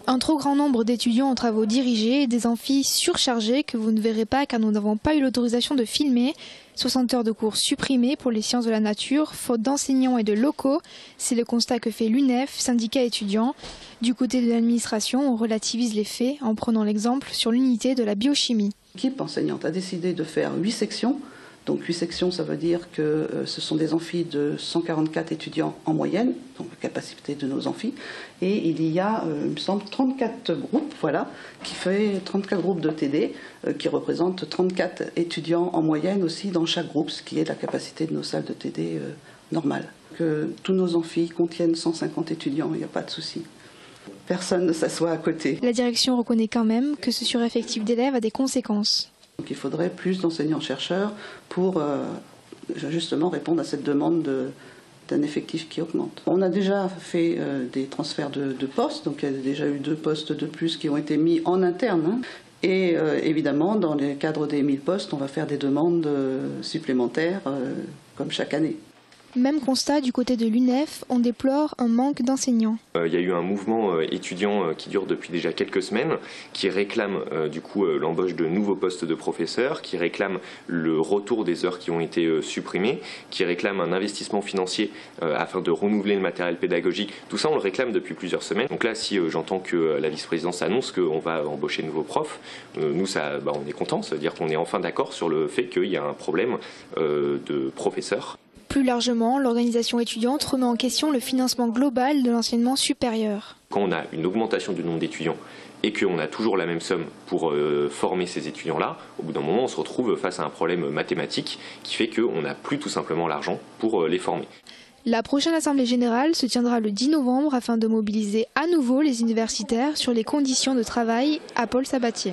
Un trop grand nombre d'étudiants en travaux dirigés et des amphis surchargés que vous ne verrez pas car nous n'avons pas eu l'autorisation de filmer. 60 heures de cours supprimées pour les sciences de la nature, faute d'enseignants et de locaux. C'est le constat que fait l'UNEF, syndicat étudiant. Du côté de l'administration, on relativise les faits en prenant l'exemple sur l'unité de la biochimie. L'équipe enseignante a décidé de faire 8 sections. Donc 8 sections, ça veut dire que ce sont des amphis de 144 étudiants en moyenne, donc la capacité de nos amphis. Et il y a, il me semble, 34 groupes, voilà, qui fait 34 groupes de TD, qui représentent 34 étudiants en moyenne aussi dans chaque groupe, ce qui est la capacité de nos salles de TD normales. Que tous nos amphis contiennent 150 étudiants, il n'y a pas de souci. Personne ne s'assoit à côté. La direction reconnaît quand même que ce sureffectif d'élèves a des conséquences. Donc il faudrait plus d'enseignants-chercheurs pour justement répondre à cette demande d'un effectif qui augmente. On a déjà fait des transferts de postes, donc il y a déjà eu 2 postes de plus qui ont été mis en interne. Et évidemment, dans le cadre des 1000 postes, on va faire des demandes supplémentaires comme chaque année. Même constat du côté de l'UNEF, on déplore un manque d'enseignants. Il y a eu un mouvement étudiant qui dure depuis déjà quelques semaines, qui réclame du coup l'embauche de nouveaux postes de professeurs, qui réclame le retour des heures qui ont été supprimées, qui réclame un investissement financier afin de renouveler le matériel pédagogique. Tout ça, on le réclame depuis plusieurs semaines. Donc là, si j'entends que la vice-présidence annonce qu'on va embaucher de nouveaux profs, nous, on est contents, ça veut dire qu'on est enfin d'accord sur le fait qu'il y a un problème de professeurs. Plus largement, l'organisation étudiante remet en question le financement global de l'enseignement supérieur. Quand on a une augmentation du nombre d'étudiants et qu'on a toujours la même somme pour former ces étudiants-là, au bout d'un moment, on se retrouve face à un problème mathématique qui fait qu'on n'a plus tout simplement l'argent pour les former. La prochaine Assemblée générale se tiendra le 10 novembre afin de mobiliser à nouveau les universitaires sur les conditions de travail à Paul Sabatier.